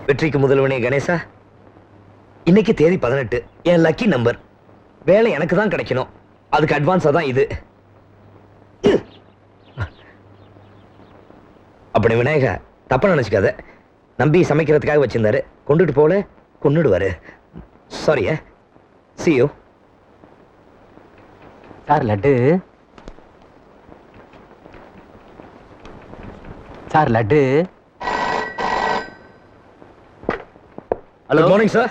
வெற்றிக்கு முதல்வனே கணேசா, இன்னைக்கு தேதி 18, என் லக்கி நம்பர். வேலை எனக்கு தான் கிடைக்கணும், அதுக்கு அட்வான்ஸா தான் இது. அப்படி விநாயகா தப்பா நினைச்சுக்காத, நம்பி சமைக்கிறதுக்காக வச்சிருந்தாரு, கொண்டுட்டு போல கொண்டுடுவாரு. சாரியா. See you. Sir laddu. Sir laddu. Hello. Good morning sir.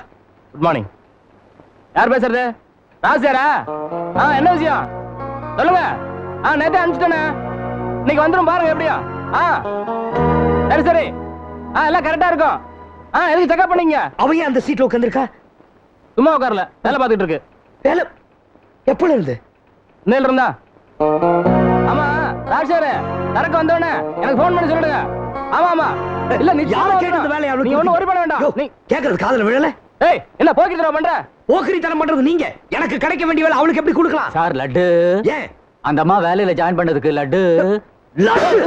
Good morning. யார் பேசுறது? ராசியாரா? என்ன விஷயம் சொல்லுங்க. நேத்தே அனுப்பிச்சிட்டேனே, இன்னைக்கு வந்துடும் பாருங்க. எப்படியா? சரி சரி, எல்லாம் கரெக்டா இருக்கும். எதுக்கு செக்அப் பண்ணீங்க? அவன் அந்த சீட்ல உட்கார்ந்திருக்கா? சும்மா உட்காரல, வேலை பார்த்துட்டு இருக்கு. வேலை எப்பல இருந்து? இன்னையில இருந்தா. ஆமா ராசியாரே, தரக்கு வந்தவனே எனக்கு போன் பண்ணி சொல்லுங்க. ஆமா ஆமா. இல்ல நீ யார கேட்டது வேலைய அவளுக்கு? நீ ஒண்ணும் worry பண்ண வேண்டாம். நீ கேக்குறது காதுல விழல. ஏய் என்ன போக்கிட்டற பண்ற? போக்கிரித்தனம் பண்றது நீங்க. எனக்கு கிடைக்க வேண்டிய வேலை அவளுக்கு எப்படி கொடுக்கலாம்? சார் லட்டு. ஏன் அந்த அம்மா வேலையில ஜாயின் பண்ணதுக்கு லட்டு. லட்டு.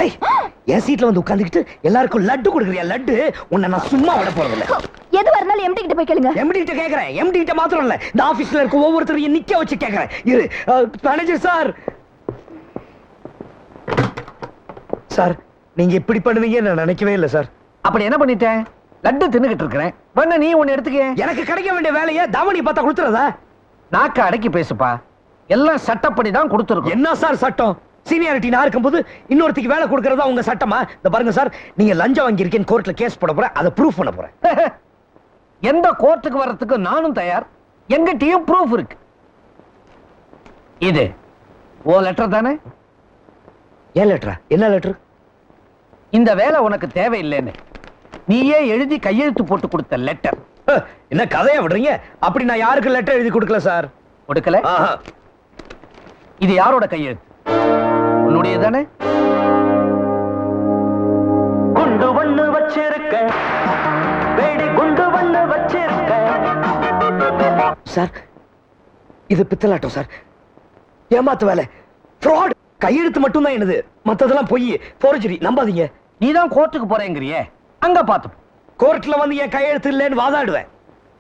ஏய், என் சீட்ல வந்து உட்கார்ந்துக்கிட்டு எல்லாருக்கும் லட்டு கொடுக்குறியா? லட்டு உன்னை நான் சும்மா விட போறது இல்ல. எது வரனால எம்டி கிட்ட போய் கேளுங்க. எம்டி கிட்ட கேக்குறேன். எம்டி கிட்ட மாத்திரம் இல்ல, இந்த ஆபீஸ்ல இருக்க ஒவ்வொருத்தரையும் நிக்க வச்சு கேக்குறேன். இரு மேனேஜர் சார். சார் நீங்க இப்படி பண்ணுவீங்க நான் நினைக்கவே இல்லை சார். அப்படி என்ன பண்ணிட்டேன்? லட்டு தின்னுகிட்டு இருக்கிறேன். பண்ண நீ ஒன்னு எடுத்துக்க. எனக்கு கிடைக்க வேண்டிய வேலையை தவணி பார்த்தா கொடுத்துறதா? நாக்க அடக்கி பேசுப்பா. எல்லாம் சட்டப்படி தான் கொடுத்துருக்கோம். என்ன சார் சட்டம்? சீனியாரிட்டி நான் இருக்கும்போது இன்னொருத்திக்கு வேலை கொடுக்கறதா உங்க சட்டமா? இந்த பாருங்க சார், நீங்க லஞ்சம் வாங்கி இருக்கேன்னு கோர்ட்ல கேஸ் போட போறேன், அதை ப்ரூஃப் பண்ண போறேன். எந்த கோர்ட்டுக்கு வர்றதுக்கு நானும் தயார். எங்கிட்டயும் ப்ரூஃப் இருக்கு. இது ஓ லெட்டர் தானே? ஏன் லெட்டரா? என்ன லெட்டர்? இந்த வேலை உனக்கு தேவையில்லைன்னு நீயே எழுதி கையெழுத்து போட்டு கொடுத்த லெட்டர். என்ன கதையா விடுறீங்க? அப்படி நான் யாருக்கு லெட்டர் எழுதி கொடுக்கல சார். கொடுக்கல? இது யாரோட கையெழுத்து? உன்னுடைய தானே? குண்டு வண்ணு வச்சிருக்க, வேடி குண்டு வண்ணு வச்சிருக்க. சார் இது பித்தலாட்டம் சார், ஏமாத்து வேலை, ஃப்ராட். கையெழுத்து மட்டும் தான் என்னது, மத்ததெல்லாம் பொய், ஃபோர்ஜரி. நம்பாதீங்க. நீதான் கோர்ட்டுக்கு போறேங்கறியே, அங்க பாத்து. கோர்ட்ல வந்து என் கையெழுத்து இல்லைன்னு வாதாடுவேன்.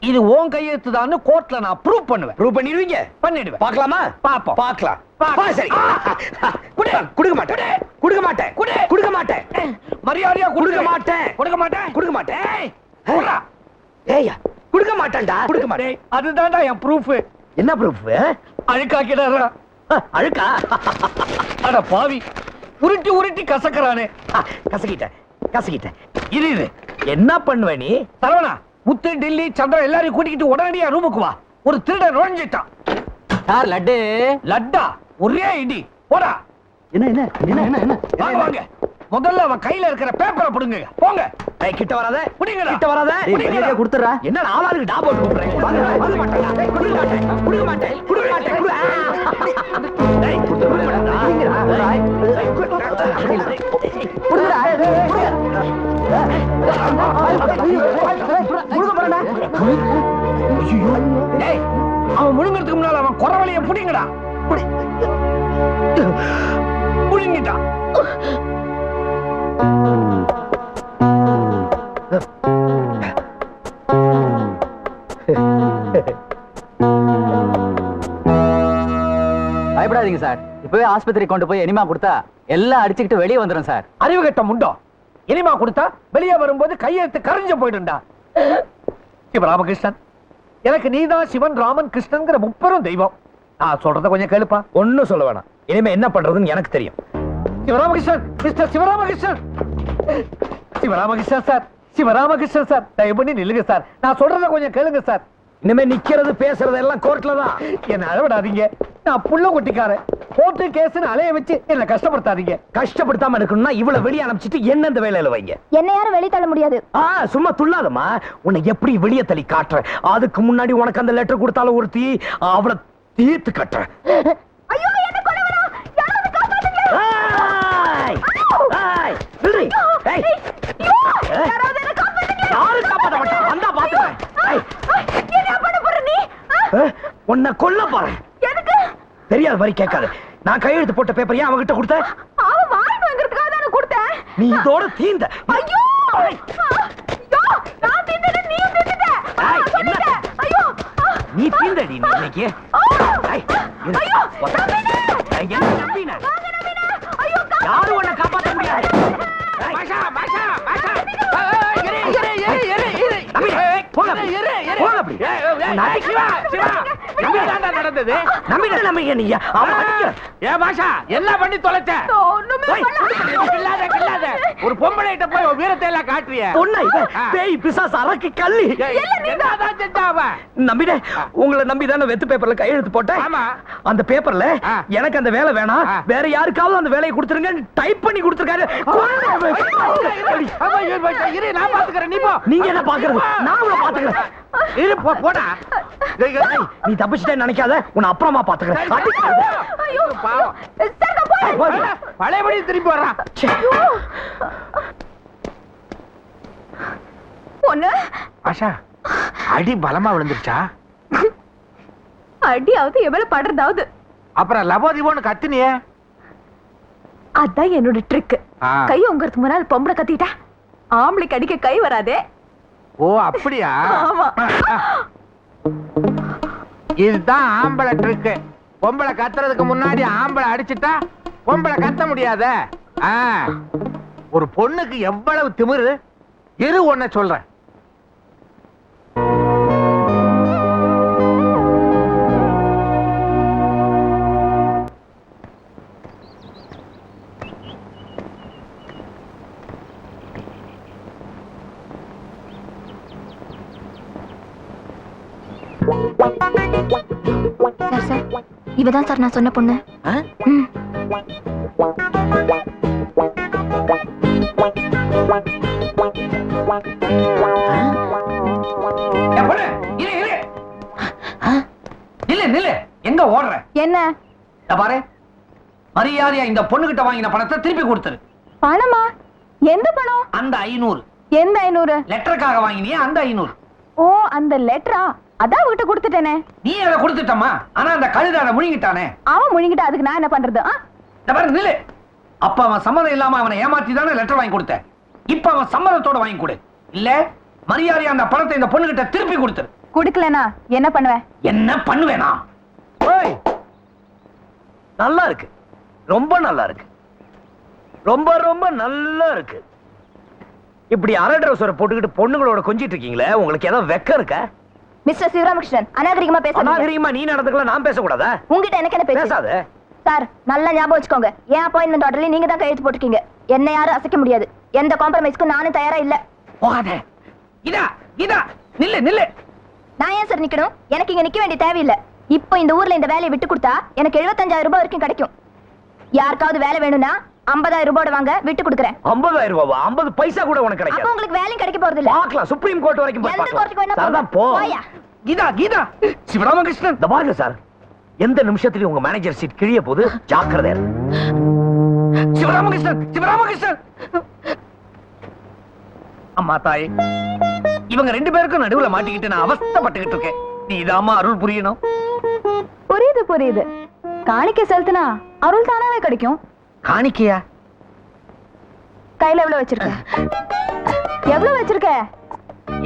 இது உன் கையெழுத்து தான் கோர்ட்ல நான் ப்ரூவ் பண்ணுவேன். ப்ரூவ் பண்ணிடுவீங்க? பண்ணிடுவேன். பார்க்கலாமா? பாப்போம். பார்க்கலாம். சரி. கொடுக்க மாட்டேன், கொடுக்க மாட்டேன், கொடுக்க மாட்டேன். மரியாதையா கொடுக்க மாட்டேன், கொடுக்க மாட்டேன், கொடுக்க மாட்டேன். ஏய்யா கொடுக்க மாட்டேன்டா, கொடுக்க மாட்டேன். அதுதான்டா என் ப்ரூஃப். என்ன ப்ரூஃப்? அழுக்காக்கிடாரா? அழுக்கா? அட பாவி, உருட்டி உருட்டி கசக்கறானே. கசக்கிட்டேன், கசக்கிட்டேன். இது இது என்ன பண்ணுவ நீ? சரவணா, முத்து, டில்லி, சந்திரா எல்லாரையும் கூட்டிக்கிட்டு உடனடியா ரூமுக்கு வா. ஒரு திருடன் நுழைஞ்சிட்டான். சார் லட்டு. லட்டா? ஒரே இடி. போடா. என்ன என்ன என்ன என்ன என்ன? வாங்க வாங்க. முதல்ல அவன் கையில இருக்கிற பேப்பரை புடுங்க. போங்க. கிட்ட வராத, புடிங்கடா. கிட்ட வராத. மரியாதையா கொடுத்துறா. என்ன ஆளாருக்கு டா போட்டு கூப்பிடுறேன். வாங்க மாட்டேன், கொடுக்க மாட்டேன், கொடுக்க மாட்டேன், கொடுக்க மாட்டேன். டேய் கொடுக்க மாட்டேன்டா. புடுடா. கொடுக்க மாட்டேன்டா. டேய், அவன் முழுங்கிறதுக்கு முன்னால அவன் குறவளைய புடிங்கடா. புடிங்கிட்டான். பயப்படாதீங்க சார், இப்பவே ஆஸ்பத்திரி கொண்டு போய் எனிமா கொடுத்தா எல்லாம் அடிச்சுக்கிட்டு வெளியே வந்துடும் சார். அறிவு கட்ட முண்டோ, இனிமா கொடுத்தா வெளியே வரும்போது கையெழுத்து கரைஞ்சு போயிடும்டா. சிவராமகிருஷ்ணன், எனக்கு நீதான் சிவன், ராமன், கிருஷ்ணன்ங்கிற முப்பெரும் தெய்வம். நான் சொல்றத கொஞ்சம் கேளுப்பா. ஒன்னும் சொல்ல வேணாம், இனிமே என்ன பண்றதுன்னு எனக்கு தெரியும். Sivaramakrishnan, mister Sivaramakrishnan. Sivaramakrishnan sir, Sivaramakrishnan sir, தயவு பண்ணி நில்லுங்க சார். நான் சொல்றத கொஞ்சம் கேளுங்க சார். இனிமே நிக்கிறது பேசுறது எல்லாம் கோர்ட்ல தான். என்ன அழவிடாதீங்க. நான் புள்ள கொட்டிக்காரன். கோர்ட்டு கேஸ்னு அலைய வச்சு என்ன கஷ்டப்படுத்தாதீங்க. கஷ்டப்படுத்தாம இருக்கணும்னா இவ்வளவு வெளியே அனுப்பிச்சிட்டு என்ன இந்த வேலையில வைங்க. என்ன யாரும் வெளிய தள்ள முடியாது. சும்மா துள்ளாதம்மா, உன்னை எப்படி வெளியே தள்ளி காட்டுறேன். அதுக்கு முன்னாடி உனக்கு அந்த லெட்டர் கொடுத்தாலும் ஒருத்தி, அவளை தீர்த்து கட்டுறேன். ஐயோ என்ன கொலை வரா? யாராவது காப்பாத்துங்க. யாராவது என்ன காப்பாத்துங்க. யாரு காப்பாத்த மாட்டாங்க, வந்தா பாத்துறேன். என்ன பண்ண போற நீ? உன்னை கொல்ல போறேன். எதுக்கு? தெரியாத மாதிரி கேட்காது. நான் கையெழுத்து போட்ட பேப்பர் ஏன் அவகிட்ட கொடுத்த? அவ வாய் வாங்குறதுக்காக தான கொடுத்தேன். நீ இதோட தீந்த. ஐயோ நான் தீந்துட்டேன், நீயும் தீந்துட்ட. ஏய், என்ன? சொல்லிட்டேன். ஐயோ நீ தீந்தடி நீ இன்னைக்கு. ஏய், இரு. ஐயோ, ஏய், என்ன நம்பின? ஐயோ யாரும் உன்னை காப்பாத்த முடியாது. ஏய், பாஷா பாஷா பாஷா இரு இரு இரு இரு இரு நம்பி, போங்க அப்படி. இரு இரு போங்க அப்படி. உன்னை அடிக்க- சிவா சிவா நம்பிதான்டா நடந்தது. நம்பிட்ட நம்பிக்க நீ. அவன் அடிக்கிற. ஏ பாஷா என்ன பண்ணி தொலைச்ச? ஒண்ணுமே ஏய், பண்ணல. கில்லாத ஒரு பொம்பளைகிட்ட போய் உன் வீரத்தை எல்லாம் காட்டுறிய. பொண்ணா இவ? பேய், பிசாசு, அரக்கு, கள்ளி. என்னதான் செஞ்சா அவ? நம்பிட, உங்களை நம்பி தானே வெத்து பேப்பர்ல கையெழுத்து போட்டேன். ஆமா. அந்த பேப்பர்ல ஆ. எனக்கு அந்த வேலை வேணாம், ஆ. வேற யாருக்காவது அந்த வேலையை கொடுத்துருங்க டைப் பண்ணி கொடுத்துருக்காரு. இரு நான் பாத்துக்கிறேன், நீ போ. நீங்க என்ன பாக்குறது? நான் உங்களை பாத்துக்கிறேன். இரு போடா. ஏய், நீ தப்பிச்சிட்டேன்னு நினைக்காத, உன்னை அப்புறமா பாத்துக்கிறேன். அடிக்காத. ஐயோ பாவம். சரக்கு போடு. போடு. பழையபடி திரும்பி வர்றான். பொண்ணு ஆஷா அடி பலமா விழுந்துருச்சா? அடியாவது எவ்வளவு படுறதாவது. அப்புறம் லபோதிபோன்னு கத்துனியே. அதான் என்னோட ட்ரிக். ஆ. கை உங்கறதுக்கு முன்னால பொம்பளை கத்திட்டா ஆம்பளைக்கு அடிக்க கை வராதே. ஓ அப்படியா? ஆமா. இதுதான் ஆம்பளை ட்ரிக்கு. பொம்பளை கத்துறதுக்கு முன்னாடி ஆம்பளை அடிச்சுட்டா பொம்பளை கத்த முடியாத. ஒரு பொண்ணுக்கு எவ்வளவு திமிரு. இரு ஒன்ன சொல்றேன். சார் சார் இவதான் சார் நான் சொன்ன பொண்ணு. ம். ஏய், பொண்ணு, இரு, இரு. நில்லு, நில்லு. எங்க ஓடுற? என்ன இத பாரு, மரியாதையா இந்த பொண்ணுகிட்ட வாங்கின பணத்தை திருப்பி கொடுத்துரு. பணமா? எந்த பணம்? அந்த 500 எந்த 500? லெட்டருக்காக வாங்கினியே அந்த 500. ஓ அந்த லெட்டரா? அதான் அவகிட்ட கொடுத்துட்டேனே. நீ அதை கொடுத்துட்டமா? ஆனா அந்த கழுதை அதை முழுங்கிட்டானே. அவன் முழுங்கிட்ட, அதுக்கு நான் என்ன பண்றது? இத பாரு, நில்லு. அப்ப அவன் சம்மதம் இல்லாம அவனை ஏமாத்தி தானே லெட்டர் வாங்கி கொடுத்த. இப்ப அவன் சம்மதத்தோட வாங்கி கொடு. இல்ல மரியாதையா அந்த பணத்தை இந்த பொண்ணுகிட்ட திருப்பி கொடுத்துரு. குடுக்கலனா என்ன பண்ணுவேன்? என்ன பண்ணுவேனா? ஓய், நல்லா இருக்கு, ரொம்ப நல்லா இருக்கு, ரொம்ப ரொம்ப நல்லா இருக்கு. இப்படி அரை ட்ரௌசரை போட்டுக்கிட்டு பொண்ணுங்களோட கொஞ்சிட்டு இருக்கீங்களே, உங்களுக்கு ஏதாவது வெக்கம் இருக்கா? மிஸ்டர் சிவராமகிருஷ்ணன் அநாகரிகமா பேசாதீங்க. அநாகரிகமா நீ நடந்துக்கலாம், நான் பேசக்கூடாதா? உங்ககிட்ட எனக்கு என்ன பேச? பேசாத. சார் நல்லா ஞாபகம் வச்சுக்கோங்க, என் அப்பாயின்மெண்ட் ஆர்டர்ல நீங்க தான் கையெழுத்து போட்டுருக்கீங்க. என்ன யாரும் அசைக்க முடியாது. எந்த காம்ப்ரமைஸ்க்கும் நானும் தயாரா இல்ல. போகாத. இதா இதா நில்லு, நில்லு. நான் ஏன் சார் நிக்கணும்? எனக்கு இங்க நிக்க வேண்டிய தேவையில்லை. இப்போ இந்த ஊர்ல இந்த வேலையை விட்டு கொடுத்தா எனக்கு 75,000 ரூபாய் வரைக்கும் கிடைக்கும். யாருக்காவது வேலை வேணும்னா 50,000 ரூபாய் வாங்க, விட்டு கொடுக்குறேன். 50,000 ரூபாவா? 50 பைசா கூட உனக்கு அப்ப கிடைக்காது. உங்களுக்கு வேலையும் கிடைக்க போறது இல்ல. பார்க்கலாம், சுப்ரீம் கோர்ட் வரைக்கும் போய் எந்த கோர்ட்டுக்கு வேணா பார்க்கலாம். அதான் போங்க. போ. போயா. கீதா, கீதா. சிவராமகிருஷ்ணன். இந்த பாருங்க சார், எந்த நிமிஷத்துலயும் உங்க மேனேஜர் சீட் கிழிய போது ஜாக்கிரதை. சிவராமகிருஷ்ணன், சிவராமகிருஷ்ணன். அம்மா தாயே, இவங்க 2 பேருக்கும் நடுவுல மாட்டிக்கிட்டு நான் அவஸ்தைப்பட்டுக்கிட்டு இருக்கேன். நீதாம்மா அருள் புரியணும். புரியுது புரியுது. காணிக்கை செலுத்தினா அருள் தானாவே கிடைக்கும். காணிக்கையா? கையில எவ்வளவு வச்சிருக்க? எவ்வளவு வச்சிருக்க?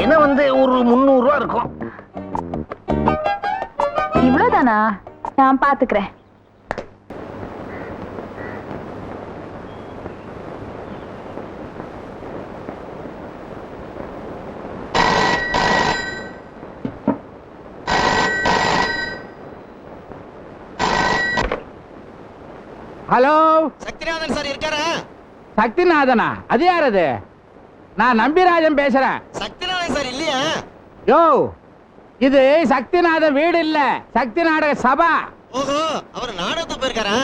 என்ன வந்து ஒரு 300 ரூபா இருக்கும். இவ்வளவுதானா? நான் பாத்துக்கிறேன். ஹலோ சக்திநாதன் சார் இருக்காரா? சக்திநாதனா? அது யார் அது? நான் நம்பிராஜன் பேசுறேன். சக்திநாதன் சார் இல்லையா? யோ, இது சக்திநாதன் வீடு இல்ல, சக்தி நாடக சபா. ஓஹோ, அவர் நாடகத்துக்கு போயிருக்காரா?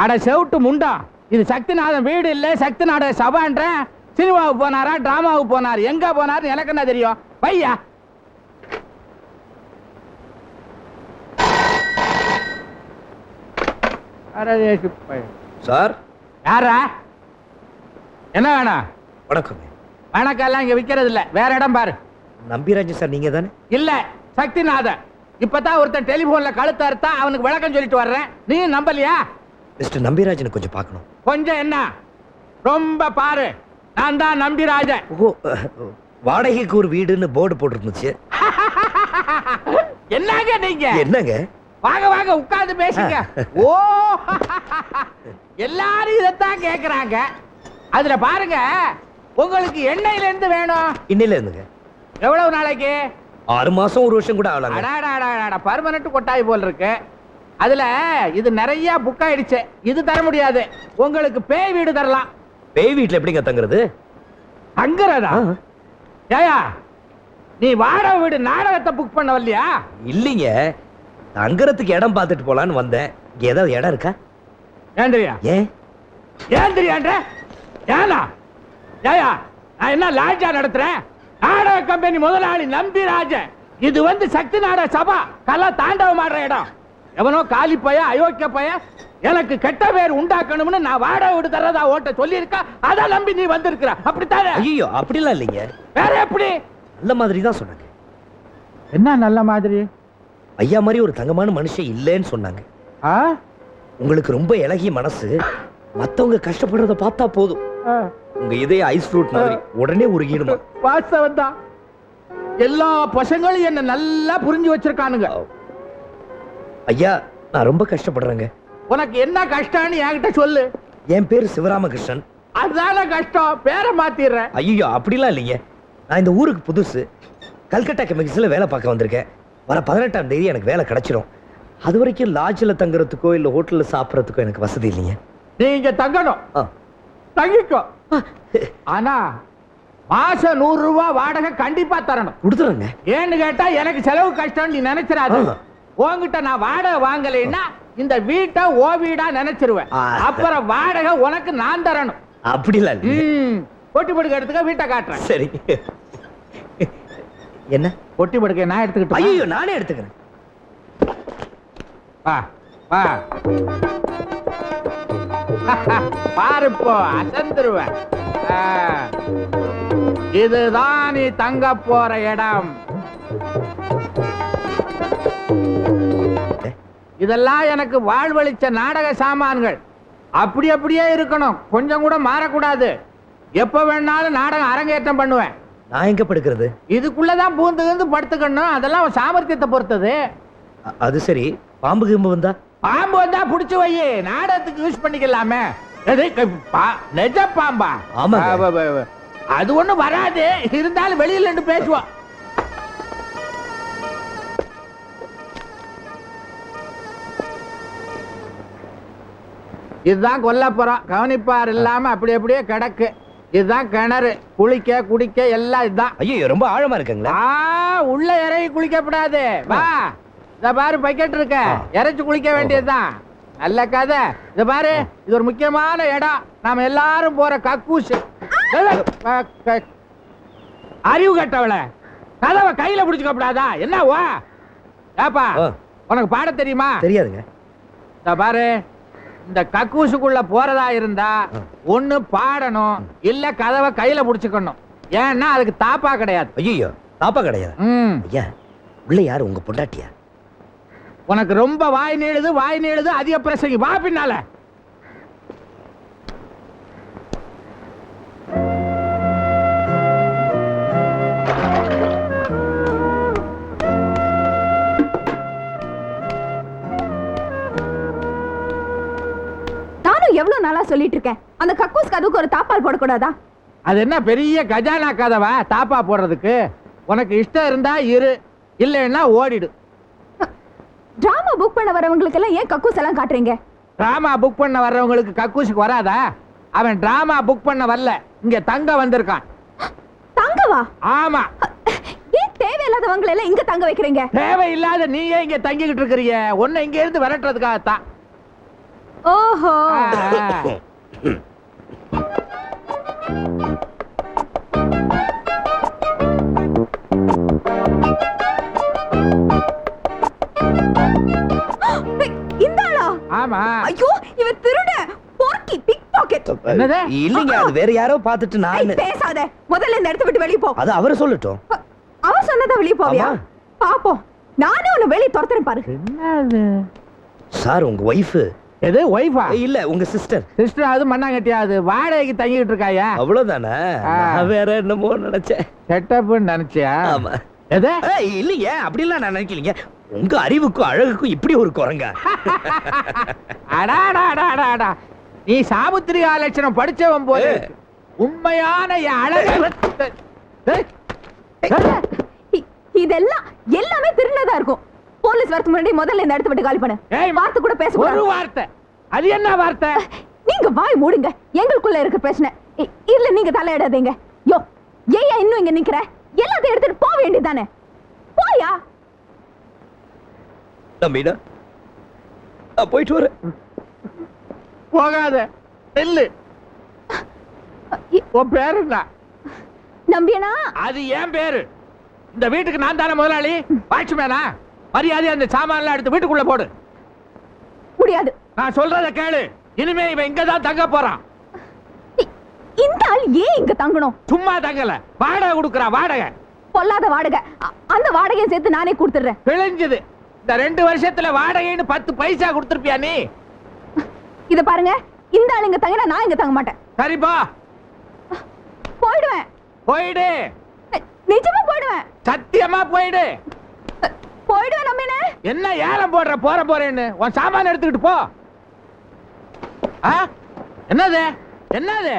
அட செவுட்டு முண்டம், இது சக்திநாதன் வீடு இல்ல, சக்தி நாடக சபான்ற. சினிமாவுக்கு போனாரா, டிராமாவுக்கு போனார், எங்க போனார் எனக்கு என்ன தெரியும்? பையா சார், யாரா? என்ன வேணும்? வணக்கம். வணக்கம் எல்லாம் இங்க விக்கிறது இல்ல, வேற இடம் பாரு. நம்பிராஜன் சார் நீங்க தானே? இல்ல, சக்திநாதன். இப்பதான் ஒருத்தன் டெலிபோன்ல கழுத்த அறுத்தா அவனுக்கு விளக்கம் சொல்லிட்டு வர்றேன், நீ நம்பலையா? மிஸ்டர் நம்பிராஜனை கொஞ்சம் பார்க்கணும். கொஞ்சம் என்ன, ரொம்ப பாரு. நான் தான் நம்பிராஜன். ஓ வாடகைக்கு ஒரு வீடுன்னு போர்டு போட்டுருந்துச்சு. என்னங்க நீங்க? என்னங்க? வாங்க வாங்க உட்கார்ந்து பேசுங்க. ஓ எல்லாரும் இதத்தான் கேக்குறாங்க. அதுல பாருங்க, உங்களுக்கு எண்ணெயில இருந்து வேணும். இன்னையில இருந்துங்க. எவ்வளவு நாளைக்கு? 6 மாசம் 1 வருஷம் கூட ஆகலாங்க. அடாடாடாடா, பர்மனன்ட் கொட்டாய் போல் இருக்கு. அதுல இது நிறைய புக் ஆயிடுச்சு. இது தர முடியாது. உங்களுக்கு பேய் வீடு தரலாம். பேய் வீட்டுல எப்படிங்க தங்குறது? அங்கறதா? ஏயா, நீ வாடகை வீடு நாடகத்தை புக் பண்ண வரலையா? இல்லீங்க, தங்குறதுக்கு இடம் பார்த்துட்டு போலான்னு வந்தேன். இங்க ஏதாவது இடம் இருக்கா? ஏந்திரியா? ஏன் ஏந்திரியான்ற? ஏனா ஏயா, நான் என்ன லாட்ஜா நடத்துறேன்? நாடக கம்பெனி முதலாளி நம்பிராஜன். இது வந்து சக்தி நாடக சபா, கலா தாண்டவம் ஆடுற இடம். எவனோ காலி பைய, அயோக்கிய பைய எனக்கு கெட்ட பேர் உண்டாக்கணும்னு நான் வாடகை வீடு தரதா ஓட்ட சொல்லி இருக்கா. அத நம்பி நீ வந்திருக்கிற, அப்படித்தானே? ஐயோ அப்படிலாம் இல்லைங்க. வேற எப்படி? நல்ல மாதிரி தான் சொன்னாங்க. என்ன நல்ல மாதிரி? ஐயா மாதிரி ஒரு தங்கமான மனுஷன் இல்லைன்னு சொன்னாங்க. உங்களுக்கு ரொம்ப இலகிய மனசு, மத்தவங்க கஷ்டப்படுறத பார்த்தா போதும் உங்க இதய ஐஸ் ஃப்ரூட் மாதிரி உடனே உருகிடுமா. வாஸ்தவம் தான். எல்லா பசங்களும் என்ன நல்லா புரிஞ்சு வச்சிருக்கானுங்க. ஐயா, நான் ரொம்ப கஷ்டப்படுறேங்க. உனக்கு என்ன கஷ்டம்னு என்கிட்ட சொல்லு. என் பேரு சிவராமகிருஷ்ணன். அதுதான கஷ்டம், பேரை மாத்திடுறேன். ஐயோ அப்படிலாம் இல்லைங்க. நான் இந்த ஊருக்கு புதுசு. கல்கட்டா கெமிக்கல்ஸ்ல வேலை பார்க்க வந்திருக்கேன். வர 18ஆம் தேதி எனக்கு வேலை கிடைச்சிடும். அது வரைக்கும் லாட்ஜில் தங்குறதுக்கோ இல்ல ஹோட்டல்ல சாப்பிடறதுக்கோ எனக்கு வசதி இல்லைங்க. நீ இங்க தங்கணும், தங்கிக்கோ. ஆனா மாசம் 100 ரூபாய் வாடகை கண்டிப்பா தரணும். கொடுத்துறேங்க. ஏன்னு கேட்டா எனக்கு செலவு கஷ்டம் நீ நினைச்சிடாத. உன்கிட்ட நான் வாடகை வாங்கலைன்னா இந்த வீட்டை ஓ வீடா நினைச்சிருவேன். அப்புறம் வாடகை உனக்கு நான் தரணும். அப்படிலாம் இல்லைங்க. பொட்டி படுக்க எடுத்துக்க, வீட்டை காட்டுறேன். சரி. என்ன பொட்டி படுக்க நான் எடுத்துக்கிட்டு? ஐயோ நானே எடுத்துக்கிறேன். வா வா. பாரு, இப்போ அசந்துருவேன். இதுதான் நீ தங்க போற இடம். இதெல்லாம் எனக்கு வாழ்வழிச்ச நாடக சாமான்கள். அப்படி அப்படியே இருக்கணும், கொஞ்சம் கூட மாறக்கூடாது. எப்ப வேணாலும் நாடகம் அரங்கேற்றம் பண்ணுவேன். நான் எங்க படுக்கிறது? இதுக்குள்ளதான் பூந்து படுத்துக்கணும். அதெல்லாம் உன் சாமர்த்தியத்தை பொறுத்தது. அது சரி, பாம்பு கிம்பு வந்தா? பாம்பு வந்தா புடிச்சு வை, நாடகத்துக்கு யூஸ் பண்ணிக்கலாமே. நெஜ பாம்பா? ஆமாங்க. அது ஒண்ணு வராது, இருந்தாலும் வெளியில நின்று பேசுவோம். இதுதான் கொல்லப்புறம். கவனிப்பார் இல்லாம அப்படி அப்படியே கிடக்கு. இதுதான் கிணறு. குளிக்க குடிக்க எல்லாம் இதுதான். ஐயோ ரொம்ப ஆழமா இருக்குங்களா? உள்ள இறங்கி குளிக்கப்படாது. வா, இத பாரு பக்கெட் இருக்க, இறைச்சு குளிக்க வேண்டியதுதான். நல்ல கதை. இத பாரு, இது ஒரு முக்கியமான இடம். நாம எல்லாரும் போற கக்கூசு. அறிவு கட்டவள, கதவை கையில புடிச்சுக்கப்படாதா? என்ன வா ஏப்பா, உனக்கு பாட தெரியுமா? தெரியாதுங்க. இத பாரு, இந்த கக்கூசுக்குள்ள போறதா இருந்தா ஒண்ணு பாடணும், இல்ல கதவை கையில புடிச்சுக்கணும். ஏன்னா அதுக்கு தாப்பா கிடையாது. ஐயோ தாப்பா கிடையாது. ஐயா, உள்ள யாரு? உங்க பொண்டாட்டியா? உனக்கு ரொம்ப வாய் நீளுது அதிக பிரசங்கி. வா பின்னால. நானும் எவ்வளவு நாளா சொல்லிட்டு இருக்கேன், அந்த கக்கூஸ் கதவுக்கு ஒரு தாப்பால் போடக்கூடாதா? அது என்ன பெரிய கஜானா கதவா தாப்பா போடுறதுக்கு? உனக்கு இஷ்டம் இருந்தா இரு, இல்லைன்னா ஓடிடு. டிராமா புக் பண்ண வரவங்களுக்கு எல்லாம் ஏன் கக்கூஸ் எல்லாம் காட்டுறீங்க? டிராமா புக் பண்ண வர்றவங்களுக்கு கக்கூசுக்கு வராதா? அவன் டிராமா புக் பண்ண வரல, இங்க தங்க வந்திருக்கான். தங்கவா? ஆமா. ஏன் தேவையில்லாதவங்களை எல்லாம் இங்க தங்க வைக்கிறீங்க? தேவையில்லாத நீயே இங்க தங்கிக்கிட்டு இருக்கிறீங்க. ஒன்னு இங்க இருந்து விரட்டுறதுக்காகத்தான். ஓஹோ. இந்தாளா? ஆமா. ஐயோ, இவ திருட, போர்க்கி, பிக் பாக்கெட். என்னது? இல்லைங்க, அது வேற யாரோ பார்த்துட்டு நான். பேசாத, முதல்ல இந்த இடத்தை விட்டு வெளிய போ. அது அவரு சொல்லட்டும். அவர் சொன்னதா வெளிய போவியா? ஆமா. பாப்போம், நானே உன்னை வெளிய துரத்துறேன் பாரு. என்னது? சார், உங்க ஒய்ஃப் எது ஒய்ஃபா இல்ல உங்க சிஸ்டர். சிஸ்டர் அது மண்ணாங்கட்டியா அது வாடகைக்கு தங்கிட்டு இருக்காயா அவ்வளவுதானே? ஆ. நான் வேற என்னமோ நினைச்சேன். செட்டப்னு நினைச்சியா ஆமா. எது இல்லையே, அப்படிலாம் நான் நினைக்கலீங்க. உங்க அறிவுக்கும் அழகுக்கும் இப்படி ஒரு குரங்கா? அடாடாடாடாடா நீ சாமுத்திரிகா லட்சணம் படிச்சவன் போல இருக்கு. உண்மையான என் அழகு இதெல்லாம் எல்லாமே திருநதா இருக்கும். போலீஸ் வரதுக்கு முன்னாடி முதல்ல இந்த இடத்த விட்டு காலி பண்ணு. வார்த்தை கூட பேச ஒரு வார்த்தை. அது என்ன வார்த்தை? நீங்க வாய் மூடுங்க. எங்களுக்குள்ள இருக்க பிரச்சனை இல்ல, நீங்க தலையிடாதீங்க. யோ ஏயா இன்னும் இங்க நிக்கிற? எல்லாத்தையும் எடுத்துட்டு போக வேண்டியதானே? போயா. தம்பிடா, நான் போயிட்டு வரேன். போகாத நெல்லு. உன் பேரு என்ன? நம்பியனா? அது என் பேரு. இந்த வீட்டுக்கு நான் தானே முதலாளி. வாட்ச்மேனா? மரியாதை அந்த சாமான்லாம் எடுத்து வீட்டுக்குள்ள போடு. முடியாது. நான் சொல்றத கேளு. இனிமே இவன் இங்க தான் தங்க போறான். இந்த ஆள் ஏன் இங்க தங்கணும்? சும்மா தங்கல, வாடகை கொடுக்கறா. வாடகை பொல்லாத வாடகை. அந்த வாடகையை சேர்த்து நானே கொடுத்துறேன். கிழிஞ்சது. இந்த 2 வருஷத்துல வாடகைன்னு 10 பைசா கொடுத்திருப்பியா நீ? இத பாருங்க, இந்த ஆள் இங்க தங்கினா நான் இங்க தங்க மாட்டேன். சரிப்பா, போயிடுவேன். போயிடு. நிஜமா போயிடுவேன். சத்தியமா போயிடு. போயிடுவேன் நம்பினே. என்ன ஏலம் போடுற? போறேன்னு உன் சாமான எடுத்துக்கிட்டு போ. ஆ? என்னது என்னது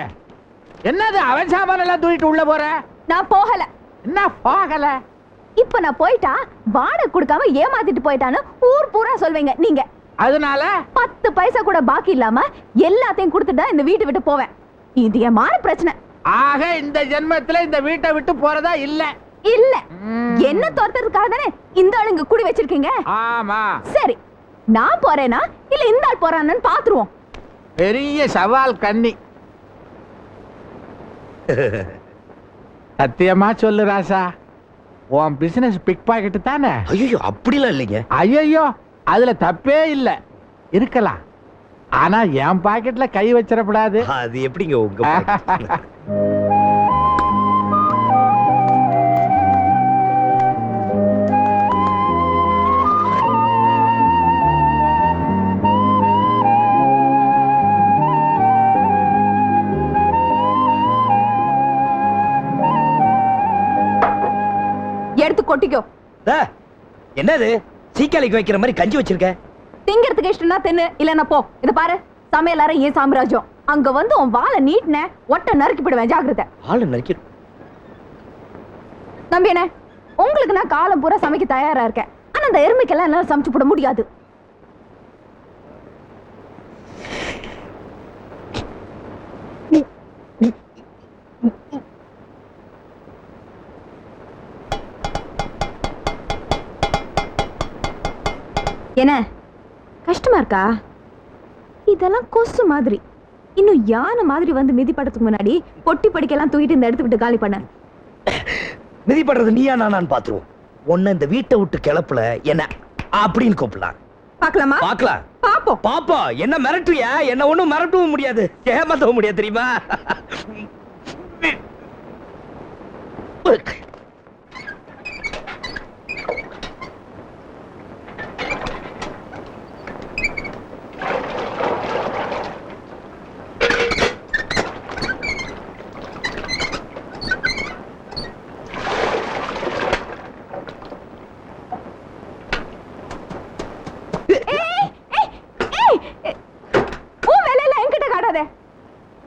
என்னது? அவன் சாமான எல்லாம் தூக்கிட்டு உள்ள போற? நான் போகல. என்ன போகல? இப்ப நான் போயிட்டா வாடகை கொடுக்காம ஏமாத்திட்டு போயிட்டான்னு ஊர் பூரா சொல்வீங்க நீங்க. அதனால 10 பைசா கூட பாக்கி இல்லாம எல்லாத்தையும் கொடுத்துட்டு தான் இந்த வீட்டை விட்டு போவேன். இது என் மான பிரச்சனை. ஆக இந்த ஜென்மத்துல இந்த வீட்டை விட்டு போறதா இல்ல? இல்ல. என்ன தோர்த்ததுக்காக தானே இந்த ஆள் இங்க குடி வச்சிருக்கீங்க. ஆமா. சரி, நான் போறேனா இல்ல இந்த ஆள் போறான்னு பாத்துருவோம். பெரிய சவால் கண்ணி. சத்தியமா சொல்லு ராசா, உன் பிசினஸ் பிக் பாக்கெட் தானே? ஐயோ, அப்படிலாம் இல்லைங்க. ஐயோ, அதுல தப்பே இல்ல. இருக்கலாம், ஆனா என் பாக்கெட்ல கை வச்சிடக்கூடாது. அது எப்படிங்க உங்க pocket? எடுத்து கொட்டிக்கோ. என்னது சீக்காளிக்கு வைக்கிற மாதிரி கஞ்சி வச்சிருக்க? திங்கிறதுக்கு இஷ்டம்னா தின்னு, இல்லன்னா போ. இத பாரு, சமையல் அறை ஏன் சாம்ராஜ்யம். அங்க வந்து உன் வாழை நீட்டின ஒட்ட நறுக்கி போடுவேன். ஜாக்கிரதை. ஆளு நறுக்கி. நம்பி என்ன, உங்களுக்கு நான் காலம் பூரா சமைக்க தயாரா இருக்கேன். ஆனா அந்த எருமைக்கெல்லாம் என்னால சமைச்சு போட முடியாது. என்ன கஷ்டமா இருக்கா? இதெல்லாம் கொசு மாதிரி. இன்னும் யானை மாதிரி வந்து மிதிப்படத்துக்கு முன்னாடி பொட்டி படிக்கலாம் தூக்கிட்டு இந்த இடத்து விட்டு காலி பண்ண. மிதிப்படுறது நீயா நான் பாத்துருவோம். உன்ன இந்த வீட்டை விட்டு கிளப்புல என்ன அப்படின்னு கூப்பிடலாம். பாக்கலாமா? பாக்கலாம். பாப்போம். பாப்பா, என்ன மிரட்டுறியா? என்ன ஒண்ணும் மிரட்டவும் முடியாது, ஏமாத்தவும் முடியாது, தெரியுமா?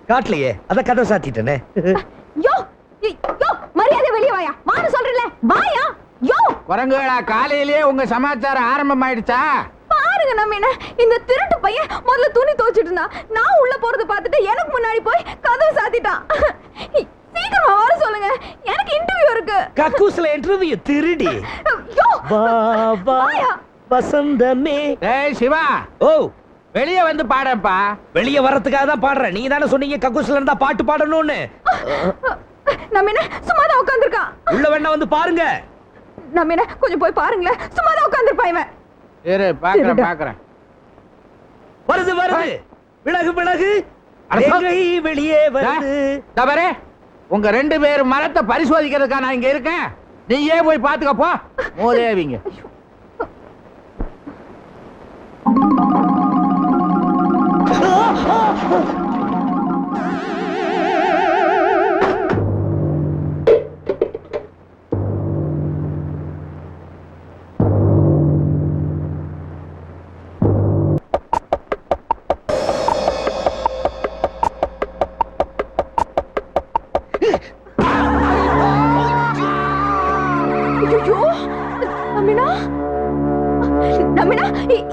காட்டலையே, அத கதை சாத்திட்டனே. யோ யோ, மரியாதை வெளிய வாயா. வான்னு சொல்றல, வாயா. யோ குரங்குகளா, காலையிலேயே உங்க சமாச்சாரம் ஆரம்பமாயிடுச்சா? பாருங்க நம்மின, இந்த திருட்டு பையன் முதல்ல துணி துவைச்சிட்டு இருந்தா. நான் உள்ள போறது பார்த்துட்டு எனக்கு முன்னாடி போய் கதவு சாத்திட்டான். சீக்கிரமா வர சொல்லுங்க, எனக்கு இன்டர்வியூ இருக்கு. கக்கூஸ்ல இன்டர்வியூ திருடி. யோ வா வா வாயா. வசந்தமே. ஏய் சிவா, ஓ வெளியே வந்து பாடப்பா. வெளியே வர்றதுக்காக தான் பாடுறேன். நீங்க தானே சொன்னீங்க கக்கூஸ்ல இருந்தா பாட்டு பாடணும்னு. நம்ம என்ன சும்மா தான் உட்கார்ந்திருக்கான். உள்ள வேணா வந்து பாருங்க. நம்ம என்ன கொஞ்சம் போய் பாருங்களேன். சும்மா தான் உட்கார்ந்திருப்பான் இவன். இரு, பாக்குறேன் பாக்குறேன். வருது வருது. விலகு விலகு. வெளியே வருது. தவறே, உங்க 2 பேர் மரத்தை பரிசோதிக்கிறதுக்கா நான் இங்க இருக்கேன். நீயே போய் பாத்துக்க போ. மோதேவிங்க. ஐயோ நம்பினா நம்பினா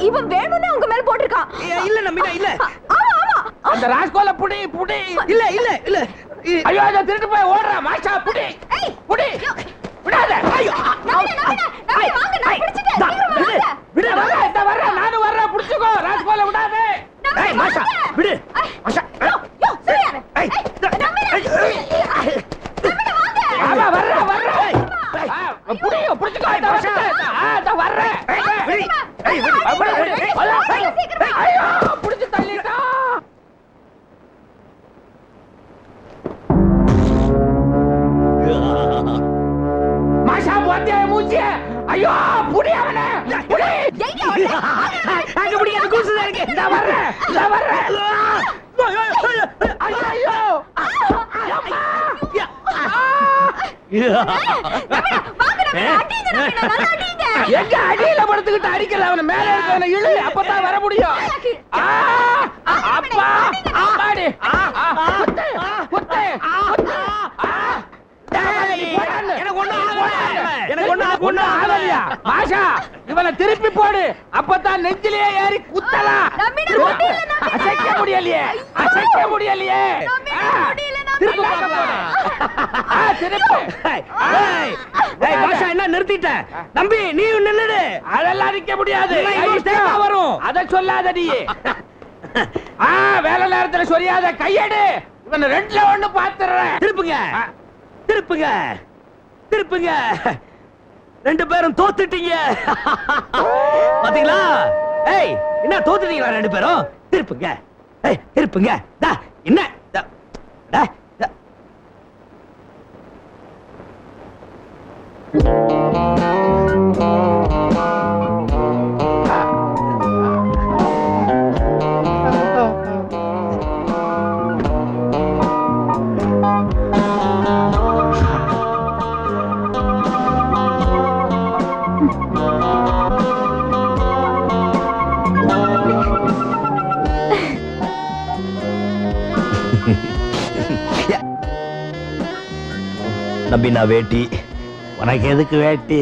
இவன் வேணும்னே உங்க மேல போட்டிருக்கான். இல்ல நம்பினா இல்ல. ஆமா ஆமா அந்த ராஸ்கோல புடி புடி. இல்ல இல்ல இல்ல. ஐயோ அத திருட்டு போய் ஓடுறா மாஷா புடி புடி. விடாத. ஐயோ நம்பினா வாங்க நான் பிடிச்சிட்டேன். சீக்கிரம் வாங்க. விடு வர இந்த வர நானும் வர்றேன் புடிச்சுக்கோ ராஸ்கோல விடாத. ஏய் மாஷா விடு. மாஷா யோ சரியா. ஏய் நம்பினா வாங்க. ஆமா வர்றேன் வர்றேன். புடி புடிச்சுக்கோ இந்த வர்றேன். ஐயோ புடிச்சு தள்ளிட்டா. மாஷா போத்தியா மூஞ்சி. ஐயோ புடி அவனே புடி. அங்க புடி அந்த கூசுதா இருக்கு. நான் வர்றேன் ஐயோ எங்க அடியில படுத்துக்கிட்டு அடிக்கல அவன மேல இருக்கவன இழு அப்பதான் வர முடியும். அப்பா அம்மாடி குத்து குத்து எனக்கு ஒண்ணு ஆகலையா மாஷா இவனை திருப்பி போடு அப்பதான் நெஞ்சிலேயே ஏறி குத்தலாம். அசைக்க முடியலையே அசைக்க முடியலையே. என்ன நிறுத்திட்ட நம்பி நீ நின்னுடு. அதெல்லாம் நிக்க முடியாது வரும். அத சொல்லாத நீ. வேலை நேரத்துல சொல்லாத கையெடு. இவன் ரெண்டுல ஒண்ணு பாத்துறேன். திருப்புங்க திருப்புங்க திருப்புங்க. ரெண்டு பேரும் தோத்துட்டீங்க பாத்தீங்களா? ஏய் என்ன தோத்துட்டீங்களா ரெண்டு பேரும்? திருப்புங்க. ஏய் திருப்புங்க. டா என்ன டா டா. நம்பி நான் வேட்டி. உனக்கு எதுக்கு வேட்டி?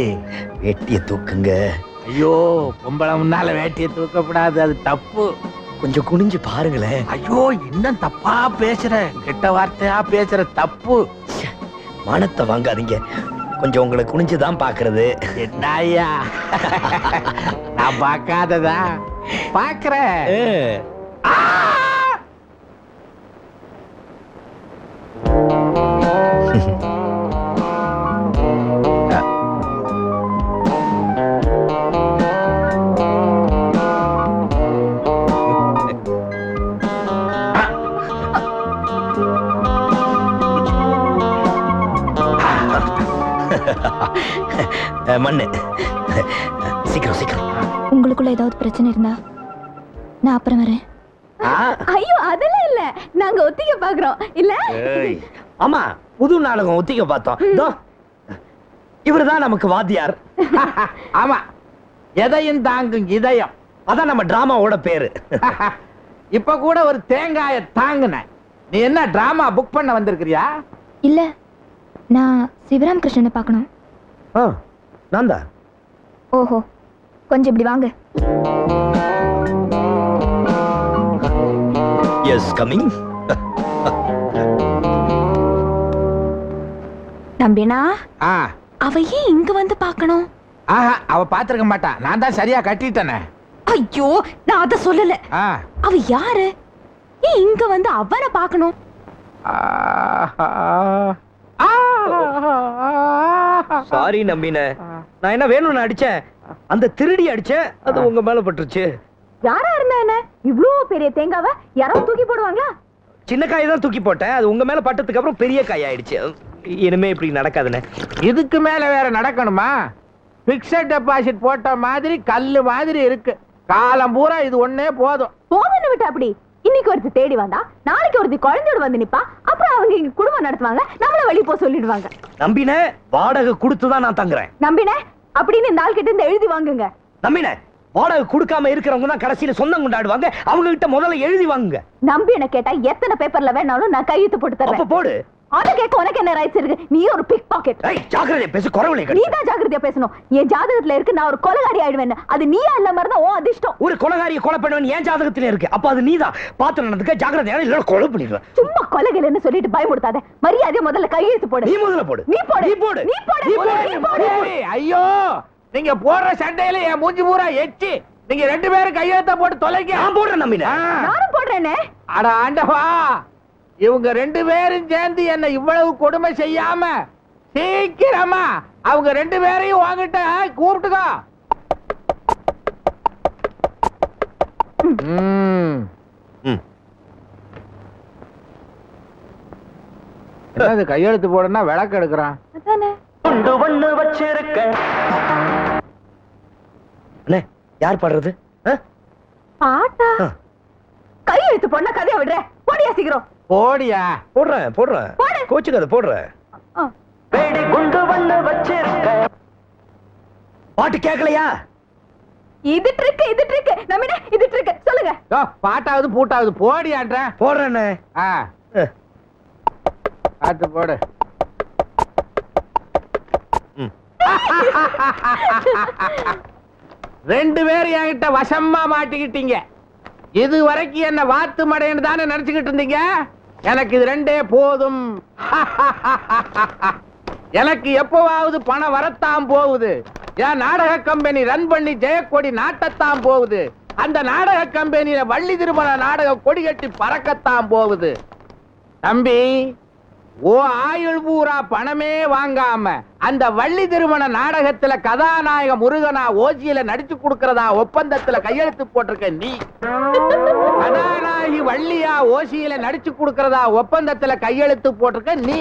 வேட்டிய தூக்குங்க. ஐயோ பொம்பளை முன்னால வேட்டியை தூக்கப்படாது அது தப்பு. கொஞ்சம் குனிஞ்சு பாருங்களேன். ஐயோ இன்னும் தப்பா பேசுற கெட்ட வார்த்தையா பேசுற தப்பு. மானத்தை வாங்காதீங்க. கொஞ்சம் உங்களை குனிஞ்சுதான் பாக்குறது. என்ன ஐயா நான் பார்க்காததா பாக்குறேன். மண்ணு சீக்கிரம் சீக்கிரம். உங்களுக்குள்ள ஏதாவது பிரச்சனை இருந்தா நான் அப்புறம் வரேன். ஐயோ அதெல்லாம் இல்ல, நாங்க ஒத்திகை பாக்குறோம் இல்ல. ஆமா புது நாடகம் ஒத்திகை பார்த்தோம். இவருதான் நமக்கு வாத்தியார். ஆமா எதையும் தாங்கும் இதயம். அதான் நம்ம டிராமாவோட பேரு. இப்ப கூட ஒரு தேங்காய தாங்குன. நீ என்ன டிராமா புக் பண்ண வந்திருக்கிறியா? இல்ல நான் சிவராம் கிருஷ்ணனை பார்க்கணும். நான் தான். ஓஹோ கொஞ்சம் இப்படி வாங்க. Yes coming. நம்பினா ஆ அவ ஏன் இங்க வந்து பார்க்கணும்? ஆஹா அவ பாத்துருக்க மாட்டா. நான் தான் சரியா கட்டிட்டேனே. ஐயோ நான் அத சொல்லல. ஆ அவ யாரு? ஏன் இங்க வந்து அவனை பார்க்கணும்? சாரி நம்பின. நான் என்ன வேணும்னு அடிச்சேன். அந்த திருடி அடிச்சேன். அது உங்க மேல பட்டுருச்சு. யாரா இருந்தா என்ன? இவ்ளோ பெரிய தேங்காவை யாராவது தூக்கி போடுவாங்களா? சின்ன காய் தான் தூக்கி போட்டேன். அது உங்க மேல பட்டதுக்கு அப்புறம் பெரிய காய் ஆயிடுச்சு. இனிமே இப்படி நடக்காதுன்னு. இதுக்கு மேல வேற நடக்கணுமா? பிக்ஸட் டெபாசிட் போட்ட மாதிரி கல்லு மாதிரி இருக்கு. காலம் பூரா இது ஒண்ணே போதும். போதுன்னு விட்டு அப்படி இன்னைக்கு ஒருத்தி தேடி வந்தா நாளைக்கு ஒருத்தி குழந்தையோட வந்து நிப்பா. அப்புறம் அவங்க இங்க குடும்பம் நடத்துவாங்க, நம்மள வெளிய போக சொல்லிடுவாங்க. நம்பின வாடகை கொடுத்துதான் நான் தங்குறேன். நம்பினே அப்படின்னு இந்த ஆள் கிட்ட இருந்து எழுதி வாங்குங்க. நம்பின வாடகை கொடுக்காம இருக்கிறவங்க தான் கடைசியில சொந்தம் கொண்டாடுவாங்க. அவங்க கிட்ட முதல்ல எழுதி வாங்குங்க. நம்பின கேட்டா எத்தனை பேப்பர்ல வேணாலும் நான் கையெழுத்து போட்டு அப்ப தரேன். போடு. அத கேட்க உனக்கு என்ன ரைட்ஸ் இருக்கு? நீ ஒரு பிக் பாக்கெட். ஏய் ஜாக்கிரதை பேசு, குறவளை நீ கடி. தான் ஜாக்கிரதையா பேசணும். என் ஜாதகத்துல இருக்கு நான் ஒரு கொலைகாரி ஆயிடுவேன். அது நீயா இல்ல மாதிரி தான் உன் அதிர்ஷ்டம். ஒரு கொலைகாரியை கொலை பண்ணுவேன் என் ஜாதகத்துல இருக்கு. அப்ப அது நீதான் பார்த்து நடந்துக்க. ஜாக்கிரதையா இல்ல கொலை பண்ணிடுவேன். சும்மா கொலைகள்னு சொல்லிட்டு பயமுடுத்தாத. மரியாதையா முதல்ல கையெழுத்து போடு. நீ முதல்ல போடு. நீ போடு. நீ போடு. நீ போடு. நீ போடு. நீ போடு. ஏய், ஐயோ நீங்க போடுற சண்டையில என் மூஞ்சி பூரா எச்சி. நீங்க 2 பேரும் கையெழுத்த போட்டு தொலைங்க. நான் போடுறேன் நம்பின. நானும் போடுறேனே. அட ஆண்டவா, இவங்க 2 பேரும் சேர்ந்து என்ன இவ்வளவு கொடுமை செய்யாம சீக்கிரமா அவங்க 2 பேரையும் வாங்கிட்ட கூப்பிட்டுக்கோ. என்னது கையெழுத்து போடனா விளக்கு எடுக்கிறான். அதானே. குண்டு ஒண்ணு வச்சிருக்க. அண்ணே யார் பாடுறது? பாட்டா? கையெழுத்து போடனா கதையை விடுற. போடியா சீக்கிரம். போடியா. போடுறேன் போடுறேன். போடு. கோச்சுக்காத போடுறேன். வெடி குண்டு ஒண்ணு வச்சிருக்க. பாட்டு கேட்கலையா? இது ட்ரிக் நம்பினே, இது ட்ரிக். சொல்லுங்க. யோ, பாட்டாவது பூட்டாவது போடியான்ற. போடுறேண்ணே. பார்த்து போடு. ரெண்டு பேரும் என்கிட்ட வசமா மாட்டிக்கிட்டீங்க. இது வரைக்கும் என்ன வாத்து மடைன்னு தானே நினைச்சுக்கிட்டு இருந்தீங்க. எனக்கு இது 2 போதும். எனக்கு எப்பவாவது பணம் வரத்தான் போகுது. என் நாடக கம்பெனி ரன் பண்ணி ஜெயக்கொடி நாட்டத்தான் போகுது. அந்த நாடக கம்பெனியில வள்ளி திருமண நாடக கொடி கட்டி பறக்கத்தான் போகுது. தம்பி, ஓ ஆயுள் பூரா பணமே வாங்காம அந்த வள்ளி திருமண நாடகத்துல கதாநாயக முருகனா ஓசியில நடிச்சு கொடுக்கறதா ஒப்பந்தத்துல கையெழுத்து போட்டிருக்க நீ. கதாநாயகி வள்ளியா ஓசியில நடிச்சு கொடுக்கறதா ஒப்பந்தத்துல கையெழுத்து போட்டிருக்க நீ.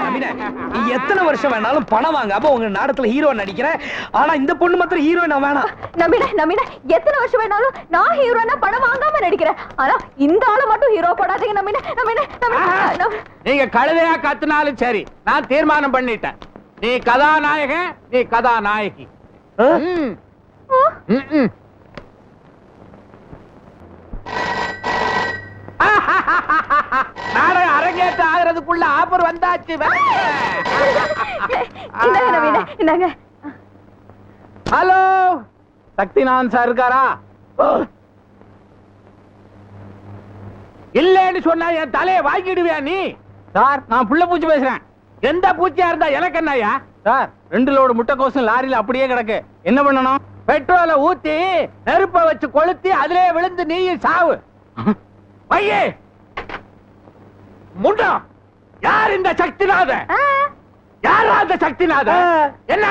நம்பின, நீ எத்தனை வருஷம் வேணாலும் பணம் வாங்க. அப்ப உங்க நாடகத்துல ஹீரோ நடிக்கிறேன். ஆனா இந்த பொண்ணு மாத்திரம் ஹீரோ நான் வேணாம். நம்பினே எத்தனை வருஷம் வேணாலும் நான் ஹீரோனா படம் வாங்காம நடிக்கிறேன். ஆனா இந்த ஆளு மட்டும் ஹீரோ போடாதீங்க. நம்பினே. நீங்க கழுதையா கத்துனாலும் சரி, நான் தீர்மானம் பண்ணிட்டேன். நீ கதாநாயகன், நீ கதாநாயகி. நாடகம் அரங்கேற்ற ஆகிறதுக்குள்ள ஆஃபர் வந்தாச்சு. இந்தாங்க. ஹலோ, சக்திநாதன் சார் இருக்காரா? இல்லன்னு சொன்னா என் தலையை வாங்கிடுவியா நீ? சார், நான் புள்ள பூச்சி பேசுறேன். எந்த பூச்சியா இருந்தா எனக்கு என்னையா? சார், 2 லோடு முட்டைக்கோசும் லாரியில அப்படியே கிடக்கு. என்ன பண்ணணும்? பெட்ரோலை ஊத்தி நெருப்ப வச்சு கொளுத்தி அதிலே விழுந்து நீயும் சாவு. ஐயே முண்டா, யார் இந்த சக்திநாதன்? யாரா இந்த சக்திநாதன்? என்ன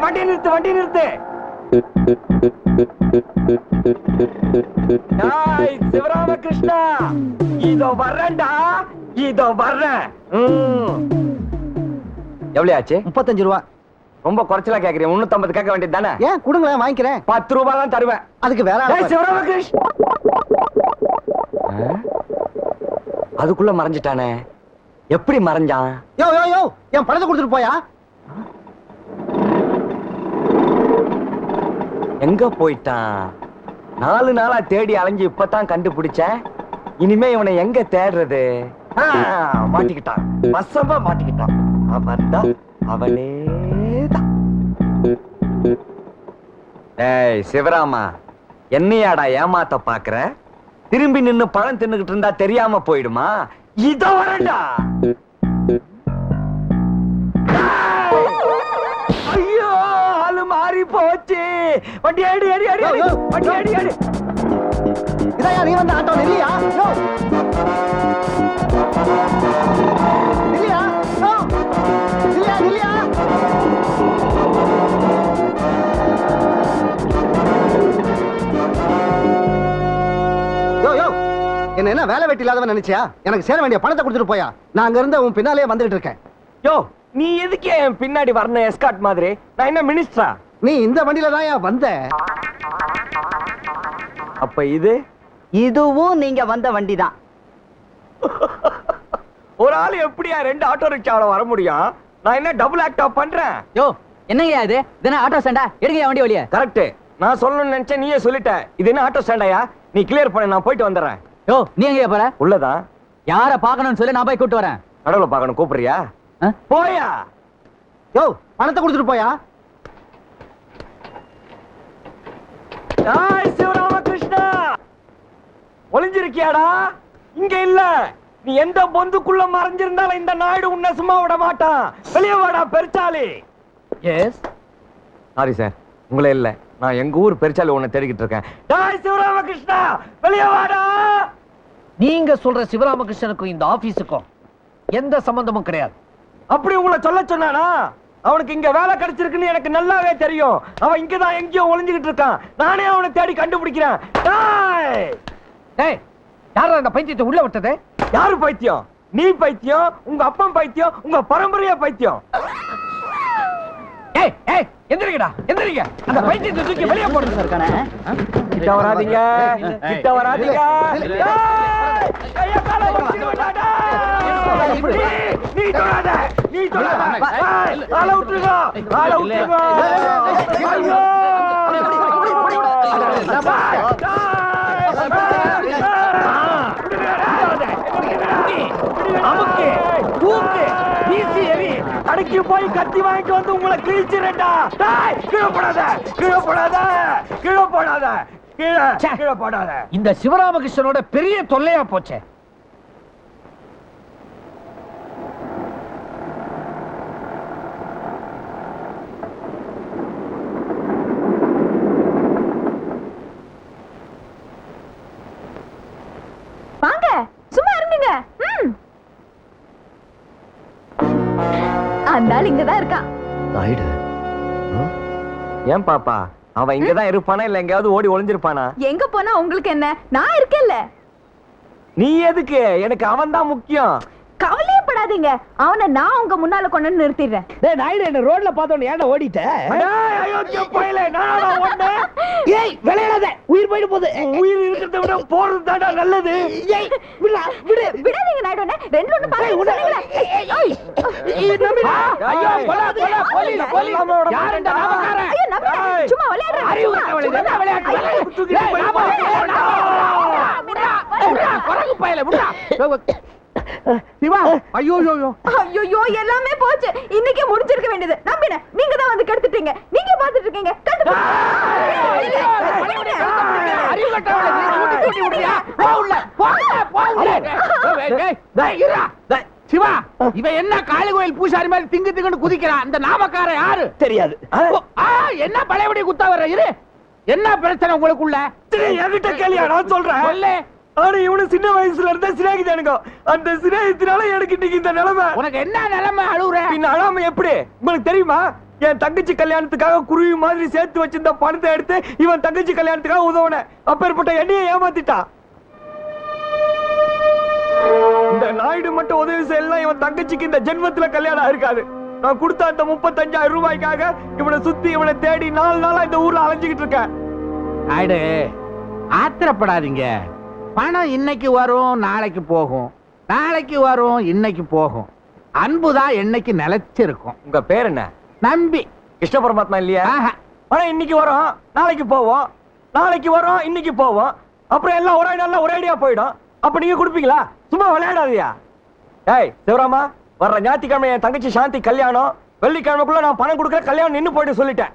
வண்டி நிறுத்து, வண்டி நிறுத்து. சிவராமகிருஷ்ணா, இதோ வர்றேன்டா, இதோ வர்றேன். எவ்வளவு ஆச்சு? 35 ரூபா. ரொம்ப குறைச்சலா கேக்குறீங்க. 350 கேட்க வேண்டியது தானே? ஏன் கொடுங்களேன், வாங்கிக்கிறேன். 10 ரூபாய் தான் தருவேன். அதுக்கு வேற ஆளை பாரு. சிவராமகிருஷ்ணா அதுக்குள்ள மறைஞ்சிட்டானே. எப்படி மறைஞ்சான்? யோ யோ யோ, என் பணத்தை கொடுத்துட்டு போயா. எங்க போயிட்டான்? 4 நாளா தேடி அலைஞ்சு இப்பதான் கண்டுபிடிச்சேன். இனிமே இவனை எங்க தேடுறது? மாட்டிக்கிட்டான், வசமா மாட்டிக்கிட்டான். அவன்தான், அவனேதான். ஏய் சிவராமா, என்னையாடா ஏமாத்த பாக்குற? திரும்பி நின்னு பழம் தின்னுகிட்டு இருந்தா தெரியாம போயிடுமா? இதோ வரண்டா. ஐயோ, ஆளு மாறி போச்சு. வண்டி அடி அடி அடி அடி, வண்டி அடி அடி. இதையா நீ வந்த ஆட்டோ? இல்லையா? யோ இல்லையா? யோ இல்லையா? இல்லையா? யோ யோ, என்ன வேலை வெட்டி இல்லாதவன் நினைச்சியா? எனக்கு சேர வேண்டிய பணத்தை கொடுத்துட்டு போயா. நான் அங்க இருந்து உன் பின்னாலே வந்துட்டு இருக்கேன். யோ, நீ எதுக்கு என் பின்னாடி வரணும் எஸ்கார்ட் மாதிரி? நான் என்ன மினிஸ்டரா? நீ இந்த வண்டியில தான் வந்த. அப்ப இது இதுவும் நீங்க வந்த வண்டி தான். ஒரு ஆள் எப்படியா 2 ஆட்டோ ரிக்ஷாவில வர முடியும்? நான் என்ன டபுள் ஆக்டா பண்றேன்? யோ என்னங்கயா இது? இதென்ன ஆட்டோ ஸ்டாண்டா? எடுங்க வண்டி வழியா. கரெக்ட். நான் சொல்லணும்னு நினைச்சேன், நீயே சொல்லிட்ட. இது என்ன ஆட்டோ ஸ்டாண்டாயா? நீ கிளியர் பண்ண, நான் போயிட்டு வந்துடுறேன். யோ நீ எங்கயா போற? உள்ளதான். யார பாக்கணும்னு சொல்லி நான் போய் கூட்டு வரேன். கடவுளை பார்க்கணும், கூப்பிடுறியா? போயா. யோ பணத்தை கொடுத்துட்டு போயா. ஜாய் சிவராமகிருஷ்ணா. ஒளிஞ்சிருக்கியாடா? இங்க இல்ல. நீ எந்த பொந்துக்குள்ள மறைஞ்சிருந்தாலும் இந்த நாயுடு உன்னை சும்மா விட மாட்டான். வெளியே வாடா பெருச்சாலி. எஸ். சாரி சார், உங்களே இல்ல. நான் எங்க ஊர் பெருச்சாலி உன்னை தேடிக்கிட்டு இருக்கேன். ஜாய் சிவராமகிருஷ்ணா, வெளியே வாடா. நீங்க சொல்ற சிவராமகிருஷ்ணனுக்கும் இந்த ஆபீஸுக்கும் எந்த சம்பந்தமும் கிடையாது. அப்படி உங்களை சொல்ல சொன்னானா? அவனுக்கு இங்க வேலை கிடைச்சிருக்குன்னு எனக்கு நல்லாவே தெரியும். அவன் இங்கதான் எங்கேயோ ஒளிஞ்சுகிட்டு இருக்கான். நானே அவனை தேடி கண்டுபிடிக்கிறேன். டேய், யாரா இந்த பைத்தியத்தை உள்ள விட்டது? யாரு பைத்தியம்? நீ பைத்தியம், உங்க அப்பன் பைத்தியம், உங்க பரம்பரையா பைத்தியம். ஏய் ஏய் எந்திரிங்கடா, எந்திரிங்க. அந்த பைத்தியத்தை தூக்கி வெளியே போடுங்க. இருக்கானே. கிட்ட வராதீங்க, கிட்ட வராதீங்க. கைய கால வச்சிருவாடா. நீ தொடாத, நீ தொடாத. ஆள விட்டுருங்க, ஆள விட்டுருங்க. ஐயோ! அமுக்கு, தூக்கு, வீசி எறி. கடைக்கு போய் கத்தி வாங்கிட்டு வந்து உங்களை கிழிச்சிரேன்டா. டேய், கீழே போடாத, கீழே போடாத, கீழே போடாத, கீழே கீழே போடாத. இந்த சிவராமகிருஷ்ணனோட பெரிய தொல்லையா போச்சே. வாங்க சும்மா இருங்க. அந்த ஆள் இங்கதான் இருக்கான். நாயுடு. ஏன் பாப்பா, அவன் இங்கதான் இருப்பானா இல்ல எங்கயாவது ஓடி ஒளிஞ்சிருப்பானா? எங்க போனா உங்களுக்கு என்ன? நான் இருக்கேன்ல. நீ எதுக்கு? எனக்கு அவன் தான் முக்கியம். கவலையப்படாதீங்க, அவனை நான் உங்க முன்னால கொண்டு வந்து நிறுத்திடுறேன். டேய் நாயுடு, என்ன ரோட்ல பார்த்தோன்னு ஏன்டா ஓடிட்ட? டேய், அயோக்கிய பயலே, நானா ஓடுனேன்? ஏய் விளையாடாத, உயிர் போயிடு போகுது. உயிர் இருக்கிறத விட போறது தான்டா நல்லது. ஏய் விடா, விடு. விடாதீங்க நாயுடு, ரெண்டு ஒண்ணு பாருங்க. ஐயோ, கொலை, கொலை, போலீஸ், போலீஸ். யாருடா நாமக்காரன்? ஐயோ நம்புறேன், சும்மா விளையாடுறேன். அறிவு கட்டவளே, என்ன விளையாட்டு? குரங்கு பயலே, விடா. சிவா, ஐயோ ஐயோ ஐயோ எல்லாமே போச்சு. இன்னைக்கே முடிஞ்சிருக்க வேண்டியது. நம்பின நீங்க தான் வந்து கெடுத்துட்டீங்க. நீங்க பாத்துட்டு இருக்கீங்க. அறிவு கட்டவளே, நீ கூட்டி விடுறியா? போ உள்ள, போ உள்ள. சிவா, இவன் என்ன காளி கோயில் பூசாரி மாதிரி திங்கு திங்குன்னு குதிக்கிறான். அந்த நாமக்காரன் யாரு? தெரியாது. என்ன பழையபடி குத்தா வர்ற? இரு, என்ன பிரச்சனை உங்களுக்குள்ள? என்கிட்ட கேளியா, நான் சொல்றேன். சொல்லு. ஆனா இவனு சின்ன வயசுல இருந்தே சிநேகிதானுங்க. அந்த சிநேகத்தினால எனக்கு இன்னைக்கு இந்த நிலைமை. உனக்கு என்ன நிலைமை? அழுவுற? பின்ன அழாம எப்படி? உங்களுக்கு தெரியுமா? என் தங்கச்சி கல்யாணத்துக்காக குருவி மாதிரி சேர்த்து வச்சிருந்த பணத்தை எடுத்து இவன் தங்கச்சி கல்யாணத்துக்காக உதவுன. அப்பேற்பட்ட என்னைய ஏமாத்திட்டான். இந்த நாயுடு மட்டும் உதவி செய்யலாம், இவன் தங்கச்சிக்கு இந்த ஜென்மத்துல கல்யாணம் இருக்காது. நான் கொடுத்த அந்த 35,000 ரூபாய்க்காக இவனை சுத்தி இவனை தேடி 4 நாளா இந்த ஊர்ல அலைஞ்சுக்கிட்டு இருக்கேன். நாயுடு, ஆத்திரப்படாதீங்க. பணம் இன்னைக்கு வரும், நாளைக்கு போகும், நாளைக்கு வரும், இன்னைக்கு போகும். அன்புதான் என்னைக்கு நிலைச்சிருக்கும். உங்க பேர் என்ன? நம்பி. கிருஷ்ண பரமாத்மா இல்லையா? ஆஹா. பணம் இன்னைக்கு வரும், நாளைக்கு போவோம், நாளைக்கு வரும், இன்னைக்கு போவோம், அப்புறம் எல்லாம் ஒரே நாள்ல ஒரேடியா போயிடும். அப்ப நீங்க கொடுப்பீங்களா? சும்மா விளையாடாதியா. ஏய் சிவராமா, வர்ற ஞாயிற்றுக்கிழமை என் தங்கச்சி சாந்தி கல்யாணம். வெள்ளிக்கிழமைக்குள்ள நான் பணம் கொடுக்குற, கல்யாணம் நின்னு போயிட்டு சொல்லிட்டேன்.